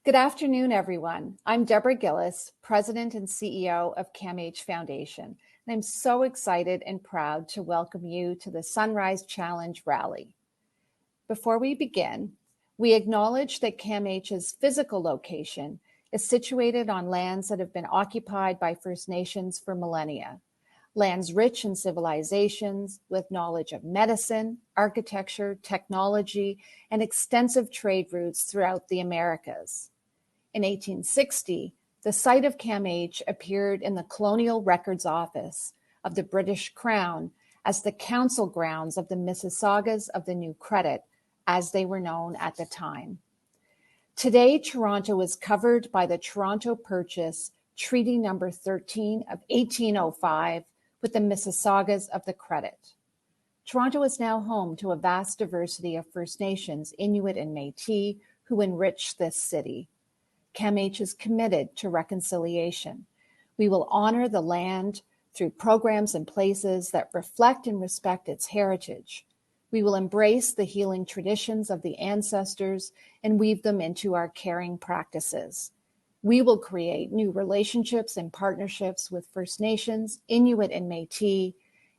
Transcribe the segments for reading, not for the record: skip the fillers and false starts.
Good afternoon, everyone. I'm Deborah Gillis, President and CEO of CAMH Foundation, and I'm so excited and proud to welcome you to the Sunrise Challenge Rally. Before we begin, we acknowledge that CAMH's physical location is situated on lands that have been occupied by First Nations for millennia, lands rich in civilizations with knowledge of medicine, architecture, technology, and extensive trade routes throughout the Americas. In 1860, the site of CAMH appeared in the Colonial Records Office of the British Crown as the council grounds of the Mississaugas of the New Credit, as they were known at the time. Today, Toronto is covered by the Toronto Purchase Treaty Number 13 of 1805 with the Mississaugas of the Credit. Toronto is now home to a vast diversity of First Nations, Inuit and Métis, who enrich this city. CAMH is committed to reconciliation. We will honor the land through programs and places that reflect and respect its heritage. We will embrace the healing traditions of the ancestors and weave them into our caring practices. We will create new relationships and partnerships with First Nations, Inuit and Métis,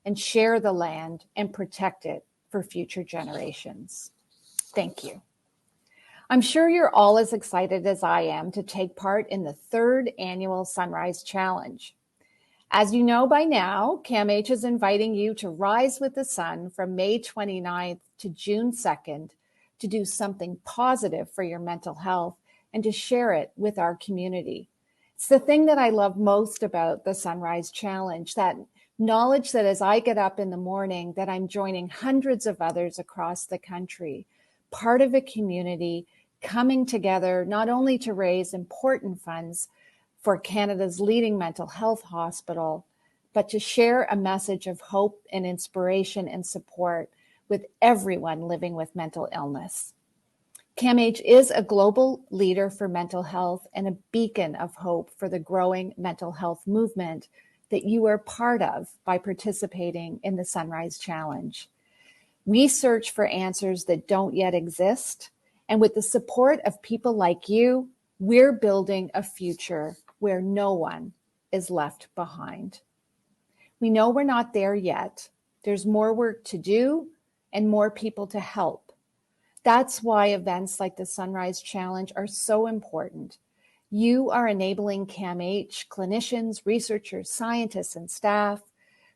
and share the land and protect it for future generations. Thank you. I'm sure you're all as excited as I am to take part in the third annual Sunrise Challenge. As you know by now, CAMH is inviting you to rise with the sun from May 29th to June 2nd to do something positive for your mental health and to share it with our community. It's the thing that I love most about the Sunrise Challenge, that knowledge that as I get up in the morning that I'm joining hundreds of others across the country, part of a community coming together not only to raise important funds for Canada's leading mental health hospital, but to share a message of hope and inspiration and support with everyone living with mental illness. CAMH is a global leader for mental health and a beacon of hope for the growing mental health movement that you are part of by participating in the Sunrise Challenge. We search for answers that don't yet exist, and with the support of people like you, we're building a future where no one is left behind. We know we're not there yet. There's more work to do and more people to help. That's why events like the Sunrise Challenge are so important. You are enabling CAMH clinicians, researchers, scientists, and staff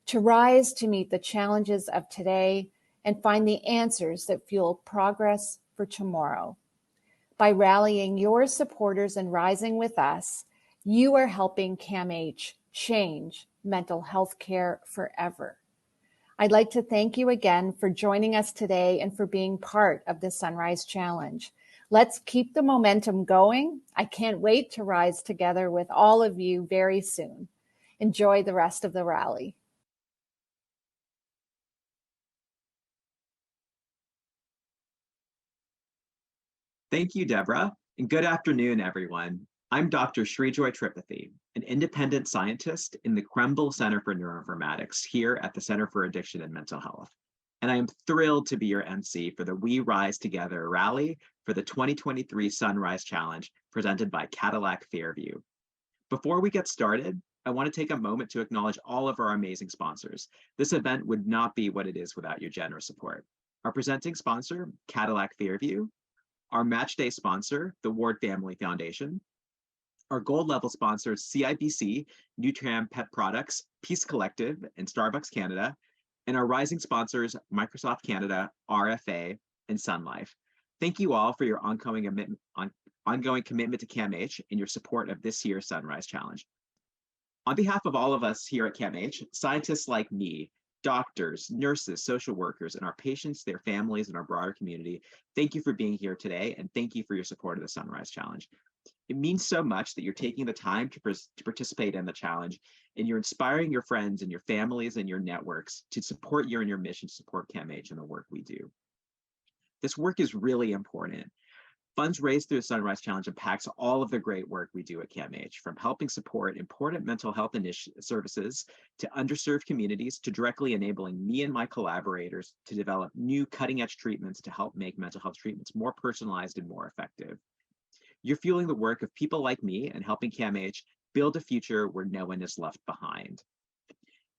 to rise to meet the challenges of today and find the answers that fuel progress for tomorrow. By rallying your supporters and rising with us, you are helping CAMH change mental health care forever. I'd like to thank you again for joining us today and for being part of the Sunrise Challenge. Let's keep the momentum going. I can't wait to rise together with all of you very soon. Enjoy the rest of the rally. Thank you, Deborah, and good afternoon, everyone. I'm Dr. Srijoy Tripathi, an independent scientist in the Krembil Center for Neuroinformatics here at the Center for Addiction and Mental Health. And I am thrilled to be your MC for the We Rise Together rally for the 2023 Sunrise Challenge presented by Cadillac Fairview. Before we get started, I want to take a moment to acknowledge all of our amazing sponsors. This event would not be what it is without your generous support. Our presenting sponsor, Cadillac Fairview, our match day sponsor, the Ward Family Foundation, our gold level sponsors, CIBC, Nutram Pet Products, Peace Collective, and Starbucks Canada, and our rising sponsors, Microsoft Canada, RFA, and Sun Life. Thank you all for your ongoing commitment to CAMH and your support of this year's Sunrise Challenge. On behalf of all of us here at CAMH, scientists like me doctors, nurses, social workers, and our patients, their families, and our broader community, thank you for being here today, and thank you for your support of the Sunrise Challenge. It means so much that you're taking the time to participate in the challenge, and you're inspiring your friends and your families and your networks to support you in your mission to support CAMH and the work we do. This work is really important. Funds raised through the Sunrise Challenge impacts all of the great work we do at CAMH, from helping support important mental health services to underserved communities, to directly enabling me and my collaborators to develop new cutting-edge treatments to help make mental health treatments more personalized and more effective. You're fueling the work of people like me and helping CAMH build a future where no one is left behind.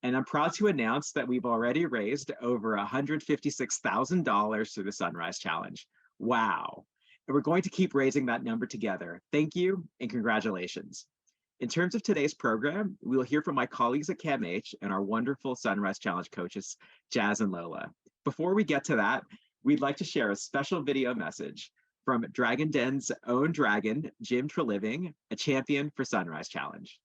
And I'm proud to announce that we've already raised over $156,000 through the Sunrise Challenge. Wow. And we're going to keep raising that number together. Thank you and congratulations. In terms of today's program, we will hear from my colleagues at CAMH and our wonderful Sunrise Challenge coaches, Jazz and Lola. Before we get to that, we'd like to share a special video message from Dragon Den's own dragon, Jim Treliving, a champion for Sunrise Challenge.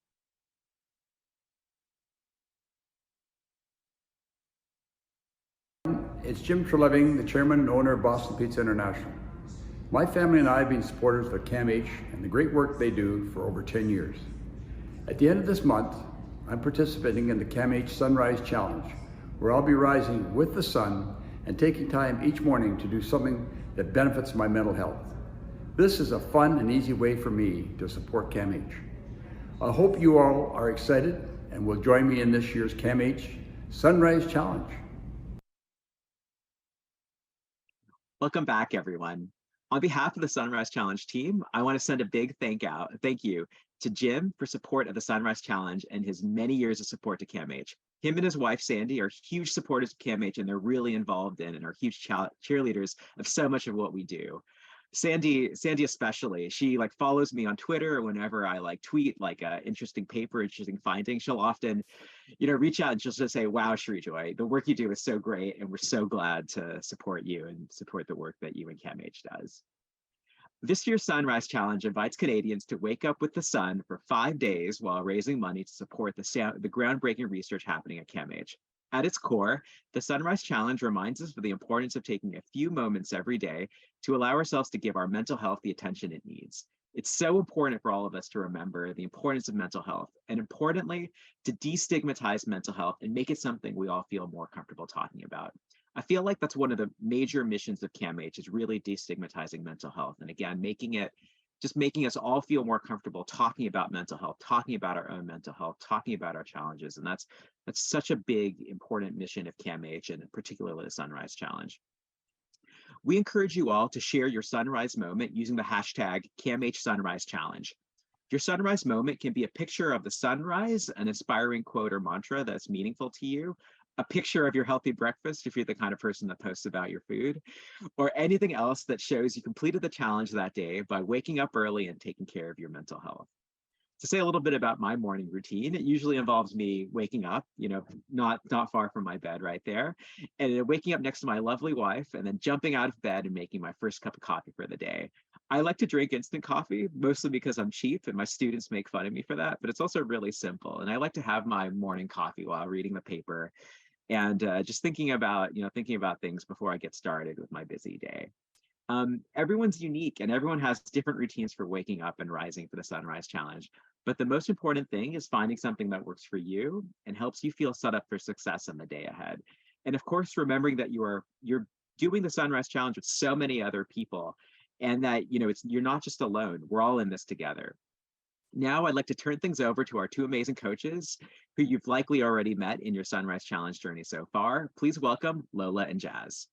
It's Jim Treliving, the chairman and owner of Boston Pizza International. My family and I have been supporters of CAMH and the great work they do for over 10 years. At the end of this month, I'm participating in the CAMH Sunrise Challenge, where I'll be rising with the sun and taking time each morning to do something that benefits my mental health. This is a fun and easy way for me to support CAMH. I hope you all are excited and will join me in this year's CAMH Sunrise Challenge. Welcome back, everyone. On behalf of the Sunrise Challenge team, I want to send a big thank you to Jim for support of the Sunrise Challenge and his many years of support to CAMH. Him and his wife, Sandy, are huge supporters of CAMH, and they're really involved in and are huge cheerleaders of so much of what we do. Sandy especially, she follows me on Twitter whenever I tweet interesting paper, interesting findings. She'll often, reach out and she'll just say, "Wow, Shreejoy, the work you do is so great, and we're so glad to support you and support the work that you and CAMH does." This year's Sunrise Challenge invites Canadians to wake up with the sun for 5 days while raising money to support the groundbreaking research happening at CAMH. At its core, the Sunrise Challenge reminds us of the importance of taking a few moments every day to allow ourselves to give our mental health the attention it needs. It's so important for all of us to remember the importance of mental health, and importantly, to destigmatize mental health and make it something we all feel more comfortable talking about. I feel like that's one of the major missions of CAMH, is really destigmatizing mental health. And again, making us all feel more comfortable talking about mental health, talking about our own mental health, talking about our challenges. And that's such a big, important mission of CAMH, and particularly the Sunrise Challenge. We encourage you all to share your sunrise moment using the hashtag CAMH Sunrise Challenge. Your sunrise moment can be a picture of the sunrise, an inspiring quote or mantra that's meaningful to you, a picture of your healthy breakfast if you're the kind of person that posts about your food, or anything else that shows you completed the challenge that day by waking up early and taking care of your mental health. To say a little bit about my morning routine, it usually involves me waking up, not far from my bed right there, and then waking up next to my lovely wife, and then jumping out of bed and making my first cup of coffee for the day. I like to drink instant coffee, mostly because I'm cheap and my students make fun of me for that, but it's also really simple. And I like to have my morning coffee while reading the paper and just thinking about things before I get started with my busy day. Everyone's unique and everyone has different routines for waking up and rising for the Sunrise Challenge. But the most important thing is finding something that works for you and helps you feel set up for success in the day ahead. And of course, remembering that you're doing the Sunrise Challenge with so many other people, and that you're not just alone. We're all in this together. Now I'd like to turn things over to our two amazing coaches who you've likely already met in your Sunrise Challenge journey so far. Please welcome Lola and Jazz.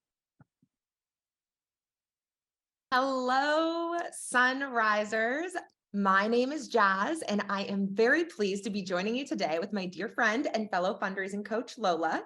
Hello, Sunrisers. My name is Jazz, and I am very pleased to be joining you today with my dear friend and fellow fundraising coach, Lola.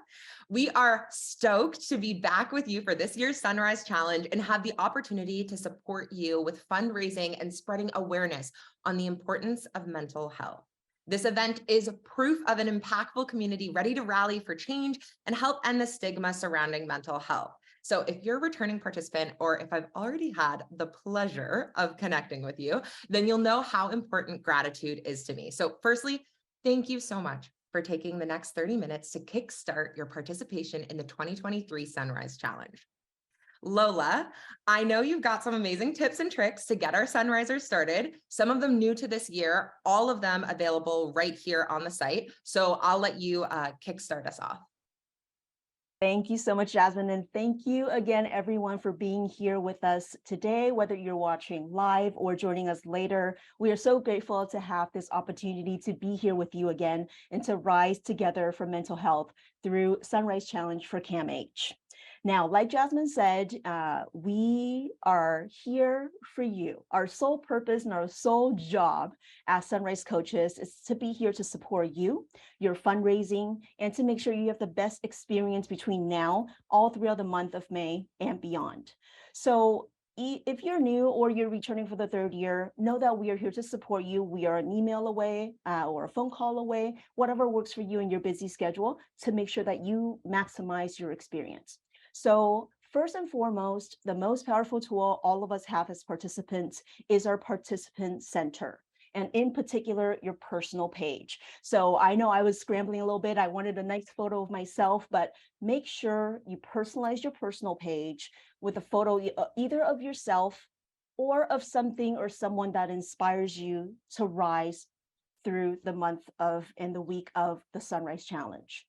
We are stoked to be back with you for this year's Sunrise Challenge and have the opportunity to support you with fundraising and spreading awareness on the importance of mental health. This event is proof of an impactful community ready to rally for change and help end the stigma surrounding mental health. So if you're a returning participant, or if I've already had the pleasure of connecting with you, then you'll know how important gratitude is to me. So firstly, thank you so much for taking the next 30 minutes to kickstart your participation in the 2023 Sunrise Challenge. Lola, I know you've got some amazing tips and tricks to get our Sunrisers started, some of them new to this year, all of them available right here on the site. So I'll let you kickstart us off. Thank you so much, Jasmine. And thank you again, everyone, for being here with us today, whether you're watching live or joining us later. We are so grateful to have this opportunity to be here with you again and to rise together for mental health through Sunrise Challenge for CAMH. Now, like Jasmine said, we are here for you. Our sole purpose and our sole job as Sunrise coaches is to be here to support you, your fundraising, and to make sure you have the best experience between now, all throughout the month of May and beyond. So if you're new or you're returning for the third year, know that we are here to support you. We are an email away or a phone call away, whatever works for you in your busy schedule to make sure that you maximize your experience. So first and foremost, the most powerful tool all of us have as participants is our participant center, and in particular, your personal page. So I know I was scrambling a little bit. I wanted a nice photo of myself, but make sure you personalize your personal page with a photo either of yourself or of something or someone that inspires you to rise through the month of and the week of the Sunrise Challenge.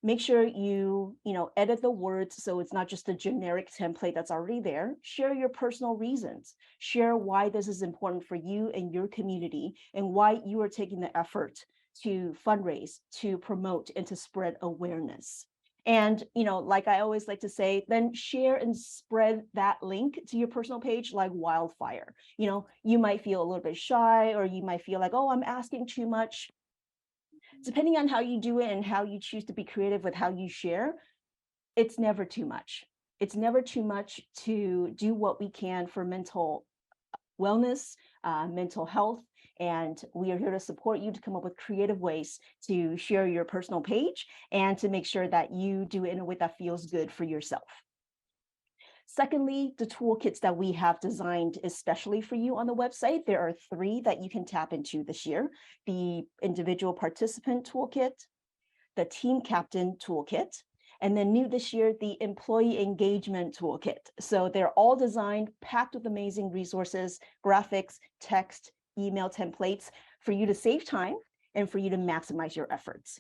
Make sure you edit the words so it's not just a generic template that's already there. Share your personal reasons. Share why this is important for you and your community and why you are taking the effort to fundraise, to promote, and to spread awareness. And, like I always like to say, then share and spread that link to your personal page like wildfire. You might feel a little bit shy, or you might feel like, oh, I'm asking too much. Depending on how you do it and how you choose to be creative with how you share, it's never too much. It's never too much to do what we can for mental wellness, mental health, and we are here to support you to come up with creative ways to share your personal page and to make sure that you do it in a way that feels good for yourself. Secondly, the toolkits that we have designed especially for you on the website. There are 3 that you can tap into this year: the individual participant toolkit, the team captain toolkit, and then new this year, the employee engagement toolkit. So they're all designed, packed with amazing resources, graphics, text, email templates for you to save time and for you to maximize your efforts.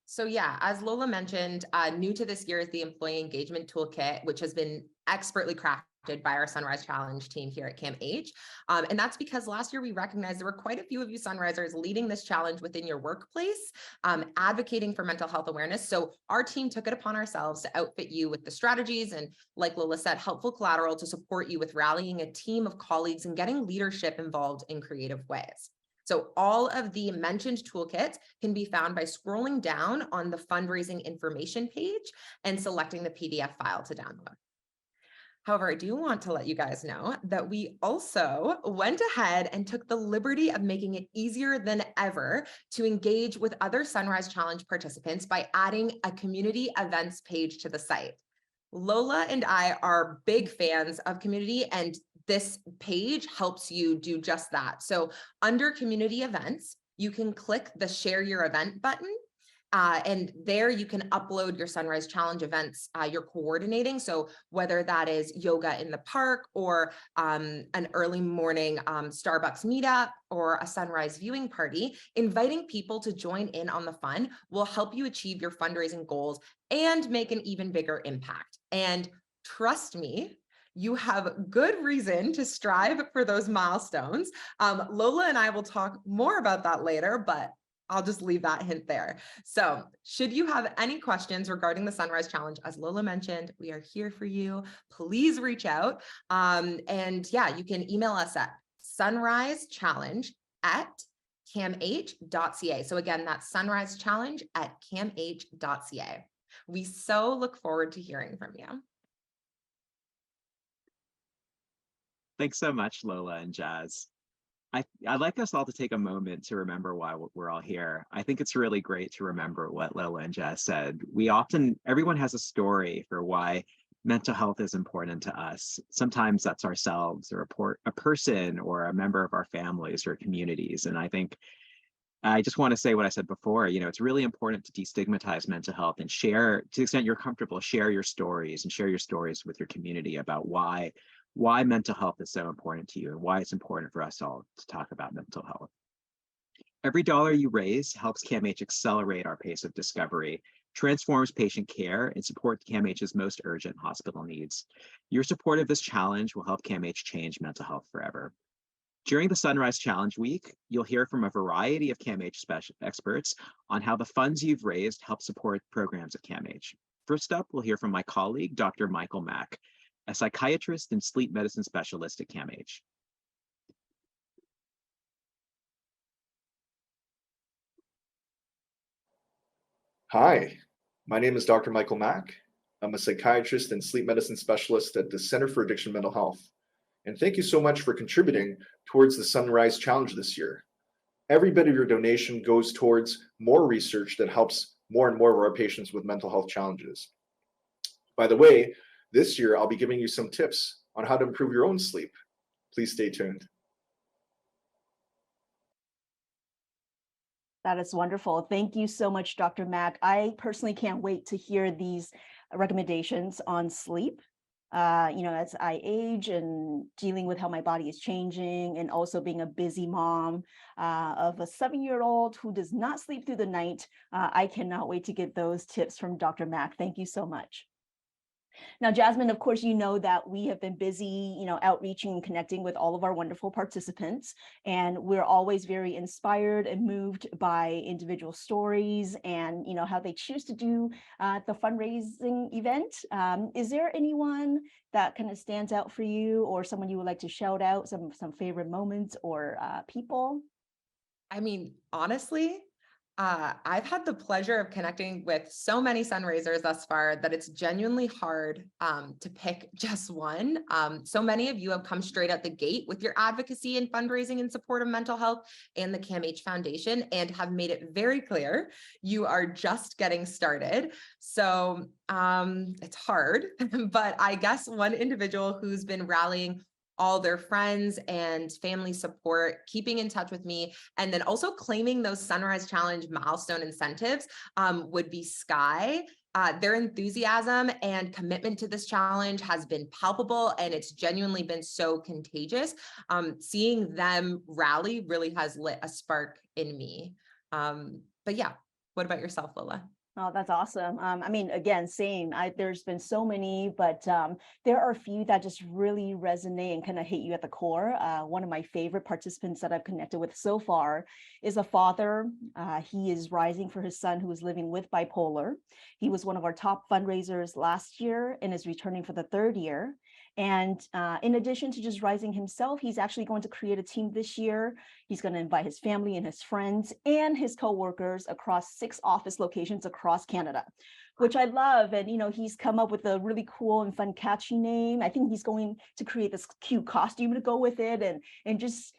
So yeah, as Lola mentioned, new to this year is the Employee Engagement Toolkit, which has been expertly crafted by our Sunrise Challenge team here at CAMH. And that's because last year we recognized there were quite a few of you Sunrisers leading this challenge within your workplace, advocating for mental health awareness. So our team took it upon ourselves to outfit you with the strategies and, like Lola said, helpful collateral to support you with rallying a team of colleagues and getting leadership involved in creative ways. So all of the mentioned toolkits can be found by scrolling down on the fundraising information page and selecting the PDF file to download. However, I do want to let you guys know that we also went ahead and took the liberty of making it easier than ever to engage with other Sunrise Challenge participants by adding a community events page to the site. Lola and I are big fans of community, and this page helps you do just that. So under community events, you can click the share your event button. And there you can upload your Sunrise Challenge events you're coordinating. So whether that is yoga in the park or an early morning Starbucks meetup or a sunrise viewing party, inviting people to join in on the fun will help you achieve your fundraising goals and make an even bigger impact. And trust me, you have good reason to strive for those milestones. Lola and I will talk more about that later, but I'll just leave that hint there. So should you have any questions regarding the Sunrise Challenge, as Lola mentioned, we are here for you. Please reach out. And yeah, you can email us at sunrisechallenge@camh.ca. So again, that's sunrisechallenge@camh.ca. We so look forward to hearing from you. Thanks so much, Lola and Jazz. I'd like us all to take a moment to remember why we're all here. I think it's really great to remember what Lola and Jazz said. Everyone has a story for why mental health is important to us. Sometimes that's ourselves or a person or a member of our families or communities. And I think I just want to say what I said before, it's really important to destigmatize mental health and share, to the extent you're comfortable, share your stories and share your stories with your community about why mental health is so important to you and why it's important for us all to talk about mental health. Every dollar you raise helps CAMH accelerate our pace of discovery, transforms patient care, and supports CAMH's most urgent hospital needs. Your support of this challenge will help CAMH change mental health forever. During the Sunrise Challenge Week, you'll hear from a variety of CAMH experts on how the funds you've raised help support programs at CAMH. First up, we'll hear from my colleague, Dr. Michael Mack, a psychiatrist and sleep medicine specialist at CAMH. Hi, my name is Dr. Michael Mack. I'm a psychiatrist and sleep medicine specialist at the Center for Addiction Mental Health. And thank you so much for contributing towards the Sunrise Challenge this year. Every bit of your donation goes towards more research that helps more and more of our patients with mental health challenges. By the way, this year I'll be giving you some tips on how to improve your own sleep. Please stay tuned. That is wonderful. Thank you so much, Dr. Mack. I personally can't wait to hear these recommendations on sleep. As I age and dealing with how my body is changing, and also being a busy mom of a 7-year-old who does not sleep through the night, I cannot wait to get those tips from Dr. Mack. Thank you so much. Now, Jasmine, of course, you know that we have been busy, outreaching and connecting with all of our wonderful participants. And we're always very inspired and moved by individual stories and, how they choose to do the fundraising event. Is there anyone that kind of stands out for you, or someone you would like to shout out, some favorite moments or people? I mean, honestly, I've had the pleasure of connecting with so many fundraisers thus far that it's genuinely hard to pick just one. So many of you have come straight out the gate with your advocacy and fundraising in support of mental health and the CAMH Foundation, and have made it very clear you are just getting started. So it's hard, but I guess one individual who's been rallying all their friends and family support, keeping in touch with me, and then also claiming those Sunrise Challenge milestone incentives would be Sky. Their enthusiasm and commitment to this challenge has been palpable, and it's genuinely been so contagious. Seeing them rally really has lit a spark in me. But yeah, what about yourself, Lola? Oh, that's awesome. Again, same. There's been so many, but there are a few that just really resonate and kind of hit you at the core. One of my favorite participants that I've connected with so far is a father. He is rising for his son who is living with bipolar. He was one of our top fundraisers last year and is returning for the 3rd year. And in addition to just rising himself, he's actually going to create a team this year. He's going to invite his family and his friends and his coworkers across 6 office locations across Canada, which I love. And, he's come up with a really cool and fun, catchy name. I think he's going to create this cute costume to go with it. And just,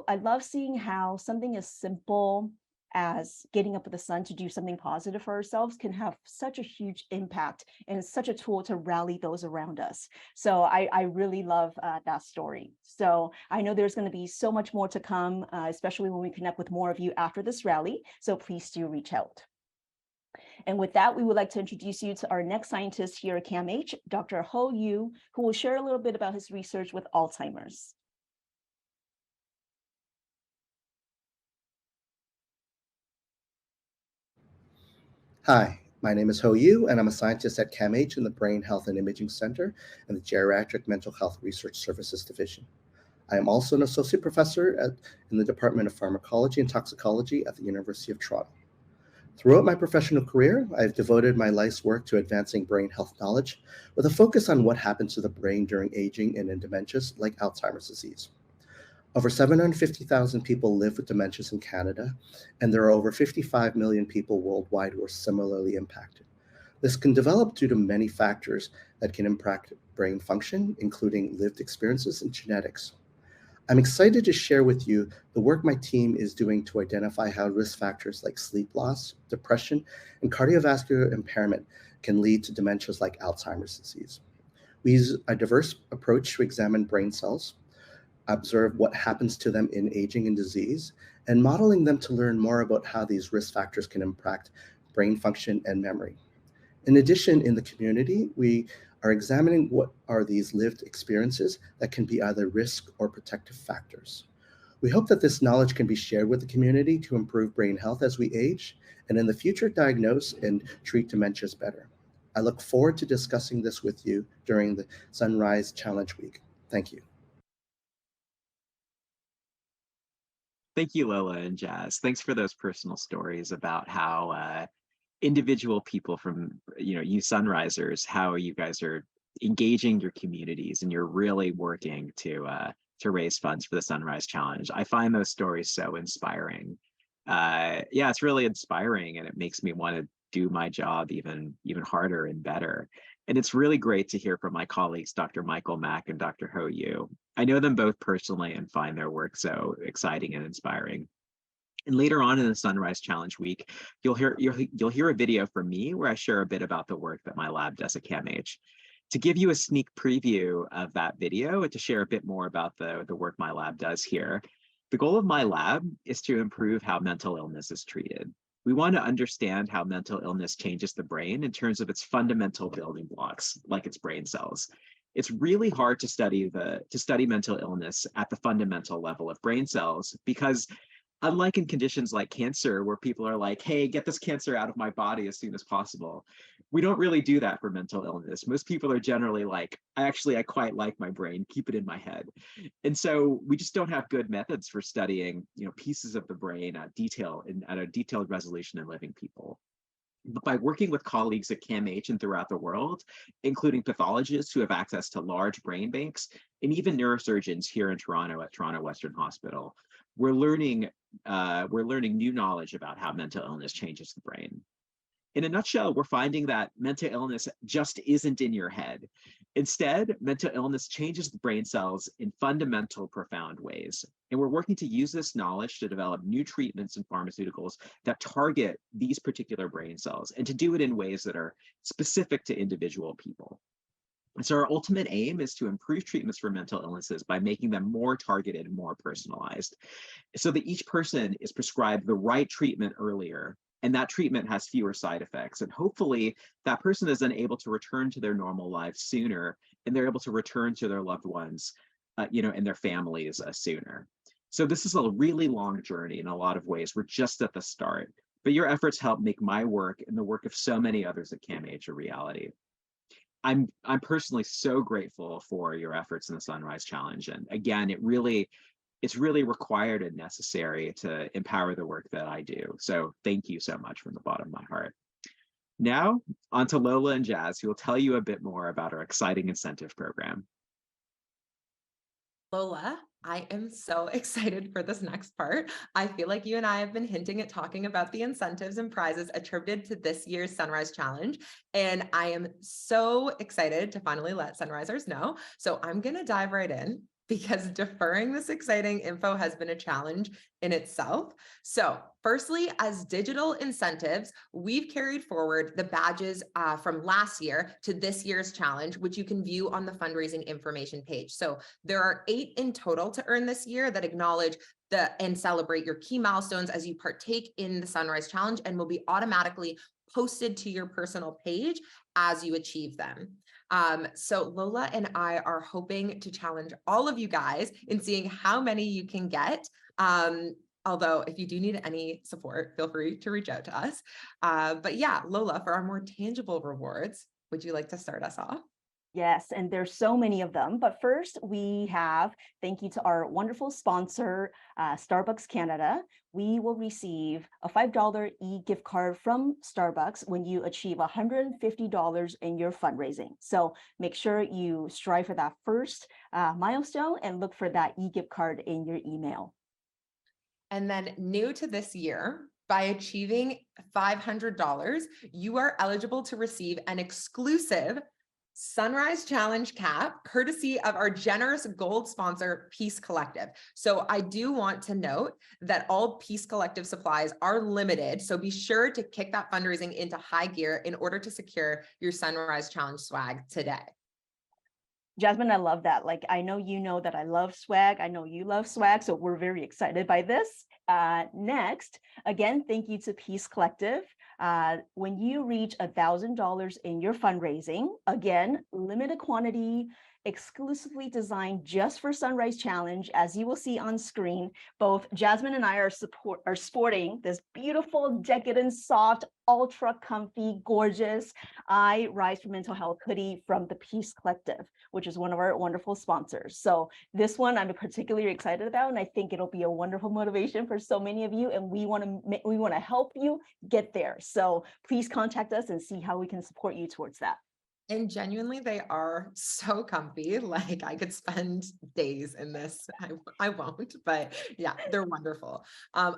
I love seeing how something as simple as getting up with the sun to do something positive for ourselves can have such a huge impact, and it's such a tool to rally those around us. So I really love that story. So I know there's going to be so much more to come, especially when we connect with more of you after this rally. So please do reach out. And with that, we would like to introduce you to our next scientist here at CAMH, Dr. Ho Yu, who will share a little bit about his research with Alzheimer's. Hi, my name is Ho Yu, and I'm a scientist at CAMH in the Brain Health and Imaging Center and the Geriatric Mental Health Research Services Division. I am also an associate professor in the Department of Pharmacology and Toxicology at the University of Toronto. Throughout my professional career, I've devoted my life's work to advancing brain health knowledge with a focus on what happens to the brain during aging and in dementias like Alzheimer's disease. Over 750,000 people live with dementias in Canada, and there are over 55 million people worldwide who are similarly impacted. This can develop due to many factors that can impact brain function, including lived experiences and genetics. I'm excited to share with you the work my team is doing to identify how risk factors like sleep loss, depression, and cardiovascular impairment can lead to dementias like Alzheimer's disease. We use a diverse approach to examine brain cells, observe what happens to them in aging and disease, and modeling them to learn more about how these risk factors can impact brain function and memory. In addition, in the community, we are examining what are these lived experiences that can be either risk or protective factors. We hope that this knowledge can be shared with the community to improve brain health as we age, and in the future diagnose and treat dementias better. I look forward to discussing this with you during the Sunrise Challenge Week. Thank you. Thank you, Lola and Jazz. Thanks for those personal stories about how individual people from, you Sunrisers, how you guys are engaging your communities and you're really working to raise funds for the Sunrise Challenge. I find those stories so inspiring. Yeah, it's really inspiring, and it makes me want to do my job even harder and better. And it's really great to hear from my colleagues, Dr. Michael Mack and Dr. Ho Yu. I know them both personally and find their work so exciting and inspiring. And later on in the Sunrise Challenge Week, you'll hear a video from me where I share a bit about the work that my lab does at CAMH. To give you a sneak preview of that video and to share a bit more about the work my lab does here, the goal of my lab is to improve how mental illness is treated. We want to understand how mental illness changes the brain in terms of its fundamental building blocks, like its brain cells. It's really hard to study mental illness at the fundamental level of brain cells because, unlike in conditions like cancer, where people are like, hey, get this cancer out of my body as soon as possible, we don't really do that for mental illness. Most people are generally like, I quite like my brain, keep it in my head. And so we just don't have good methods for studying, pieces of the brain at a detailed resolution in living people. But by working with colleagues at CAMH and throughout the world, including pathologists who have access to large brain banks, and even neurosurgeons here in Toronto at Toronto Western Hospital, we're learning new knowledge about how mental illness changes the brain. In a nutshell, we're finding that mental illness just isn't in your head. Instead, mental illness changes the brain cells in fundamental, profound ways. And we're working to use this knowledge to develop new treatments and pharmaceuticals that target these particular brain cells, and to do it in ways that are specific to individual people. So our ultimate aim is to improve treatments for mental illnesses by making them more targeted and more personalized, so that each person is prescribed the right treatment earlier, and that treatment has fewer side effects. And hopefully that person is then able to return to their normal lives sooner, and they're able to return to their loved ones, and their families sooner. So this is a really long journey in a lot of ways. We're just at the start, but your efforts help make my work and the work of so many others at CAMH a reality. I'm personally so grateful for your efforts in the Sunrise Challenge. And again, it's really required and necessary to empower the work that I do. So thank you so much from the bottom of my heart. Now, on to Lola and Jazz, who will tell you a bit more about our exciting incentive program. Lola, I am so excited for this next part. I feel like you and I have been hinting at talking about the incentives and prizes attributed to this year's Sunrise Challenge, and I am so excited to finally let Sunrisers know. So I'm going to dive right in, because deferring this exciting info has been a challenge in itself. So firstly, as digital incentives, we've carried forward the badges from last year to this year's challenge, which you can view on the fundraising information page. So there are 8 in total to earn this year that acknowledge and celebrate your key milestones as you partake in the Sunrise Challenge, and will be automatically posted to your personal page as you achieve them. So Lola and I are hoping to challenge all of you guys in seeing how many you can get. Although if you do need any support, feel free to reach out to us. But yeah, Lola, for our more tangible rewards, would you like to start us off? Yes, and there's so many of them. But first, we have, thank you to our wonderful sponsor, Starbucks Canada. We will receive a $5 e-gift card from Starbucks when you achieve $150 in your fundraising. So make sure you strive for that first milestone and look for that e-gift card in your email. And then new to this year, by achieving $500, you are eligible to receive an exclusive Sunrise Challenge cap, courtesy of our generous gold sponsor, Peace Collective. So I do want to note that all Peace Collective supplies are limited. So be sure to kick that fundraising into high gear in order to secure your Sunrise Challenge swag today. Jasmine, I love that. Like, I know you know that I love swag. I know you love swag. So we're very excited by this. Next, again, thank you to Peace Collective. When you reach $1,000 in your fundraising, again, limited quantity, exclusively designed just for Sunrise Challenge. As you will see on screen, both Jasmine and I are sporting this beautiful, decadent, soft, ultra comfy, gorgeous I Rise for Mental Health hoodie from the Peace Collective, which is one of our wonderful sponsors. So this one I'm particularly excited about, and I think it'll be a wonderful motivation for so many of you, and we want to help you get there. So please contact us and see how we can support you towards that. And genuinely, they are so comfy. Like, I could spend days in this. I won't, but yeah, they're wonderful.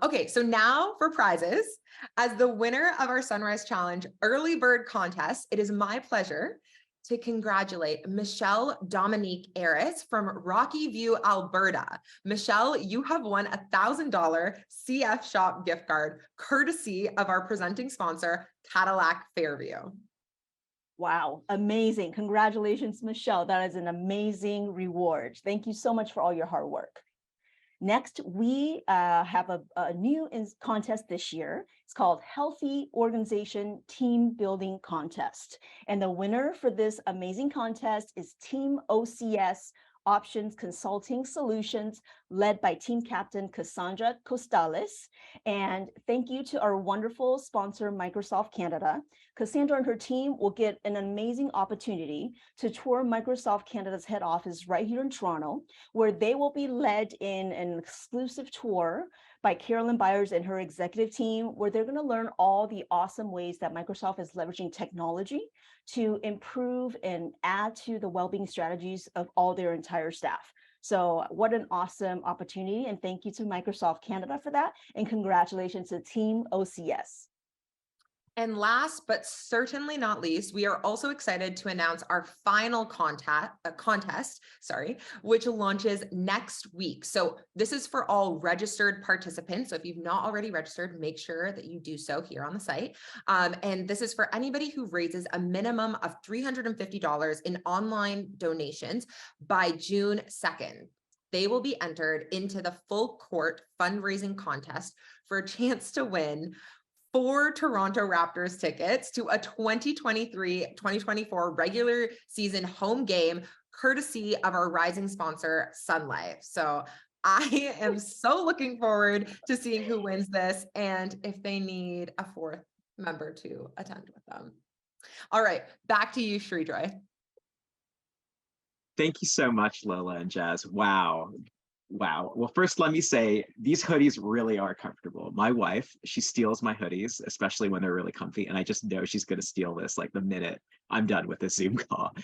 Okay, so now for prizes. As the winner of our Sunrise Challenge Early Bird Contest, it is my pleasure to congratulate Michelle Dominique Aris from Rocky View, Alberta. Michelle, you have won $1,000 CF Shop gift card, courtesy of our presenting sponsor, Cadillac Fairview. Wow, amazing. Congratulations, Michelle. That is an amazing reward. Thank you so much for all your hard work. Next, we have a new contest this year. It's called Healthy Organization Team Building Contest. And the winner for this amazing contest is Team OCS Options Consulting Solutions, led by team captain Cassandra Costales. And thank you to our wonderful sponsor, Microsoft Canada. Cassandra and her team will get an amazing opportunity to tour Microsoft Canada's head office right here in Toronto, where they will be led in an exclusive tour by Carolyn Byers and her executive team, where they're going to learn all the awesome ways that Microsoft is leveraging technology to improve and add to the well-being strategies of all their entire staff. So what an awesome opportunity. And thank you to Microsoft Canada for that. And congratulations to Team OCS. And last, but certainly not least, we are also excited to announce our final contest, which launches next week. So this is for all registered participants. So if you've not already registered, make sure that you do so here on the site. And this is for anybody who raises a minimum of $350 in online donations by June 2nd. They will be entered into the full court fundraising contest for a chance to win 4 Toronto Raptors tickets to a 2023-2024 regular season home game, courtesy of our rising sponsor, Sun Life. So I am so looking forward to seeing who wins this and if they need a 4th member to attend with them. All right, back to you, Sridhar. Thank you so much, Lola and Jazz. Wow. Well, first, let me say these hoodies really are comfortable. My wife, she steals my hoodies, especially when they're really comfy. And I just know she's going to steal this like the minute I'm done with this Zoom call.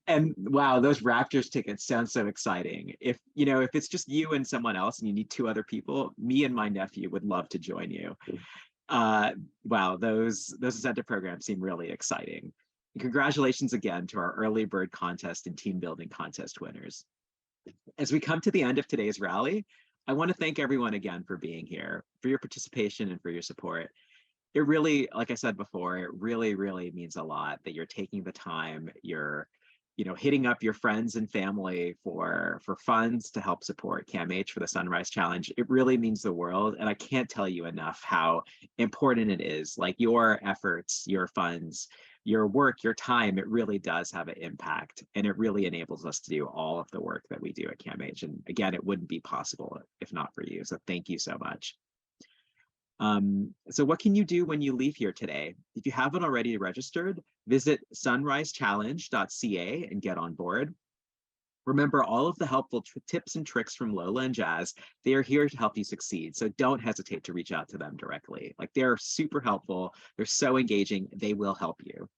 And wow, those Raptors tickets sound so exciting. If it's just you and someone else and you need 2 other people, me and my nephew would love to join you. Wow, those incentive programs seem really exciting. And congratulations again to our early bird contest and team building contest winners. As we come to the end of today's rally, I want to thank everyone again for being here, for your participation and for your support. It really, like I said before, it really, really means a lot that you're taking the time, you're hitting up your friends and family for funds to help support CAMH for the Sunrise Challenge. It really means the world. And I can't tell you enough how important it is. Like your efforts, your funds, your work, your time, it really does have an impact. And it really enables us to do all of the work that we do at CAMH. And again, it wouldn't be possible if not for you. So thank you so much. So what can you do when you leave here today? If you haven't already registered, visit sunrisechallenge.ca and get on board. Remember all of the helpful tips and tricks from Lola and Jazz. They are here to help you succeed. So don't hesitate to reach out to them directly. Like, they're super helpful. They're so engaging. They will help you.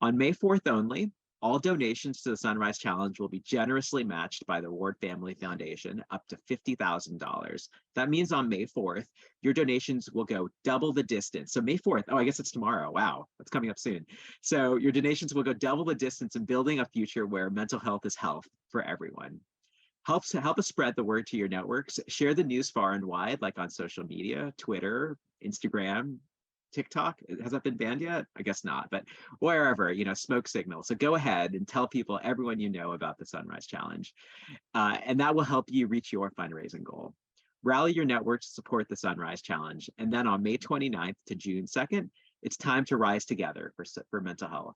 On May 4th only, all donations to the Sunrise Challenge will be generously matched by the Ward Family Foundation up to $50,000. That means on May 4th, your donations will go double the distance. So May 4th, I guess it's tomorrow. Wow, that's coming up soon. So your donations will go double the distance in building a future where mental health is health for everyone. Help us spread the word to your networks. Share the news far and wide, like on social media, Twitter, Instagram, TikTok. Has that been banned yet? I guess not, but wherever, smoke signals. So go ahead and tell people, everyone you know, about the Sunrise Challenge. And that will help you reach your fundraising goal. Rally your network to support the Sunrise Challenge. And then on May 29th to June 2nd, it's time to rise together for mental health.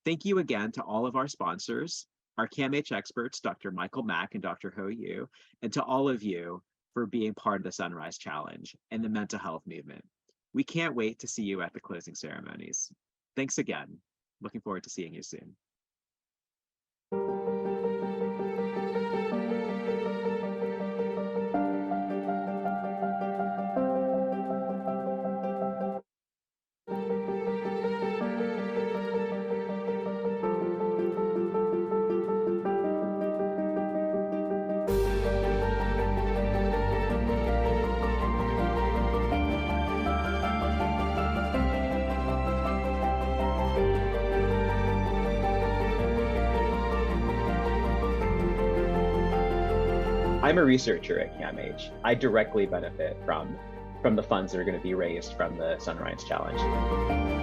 Thank you again to all of our sponsors, our CAMH experts, Dr. Michael Mack and Dr. Ho Yu, and to all of you for being part of the Sunrise Challenge and the mental health movement. We can't wait to see you at the closing ceremonies. Thanks again. Looking forward to seeing you soon. I'm a researcher at CAMH. I directly benefit from the funds that are going to be raised from the Sunrise Challenge.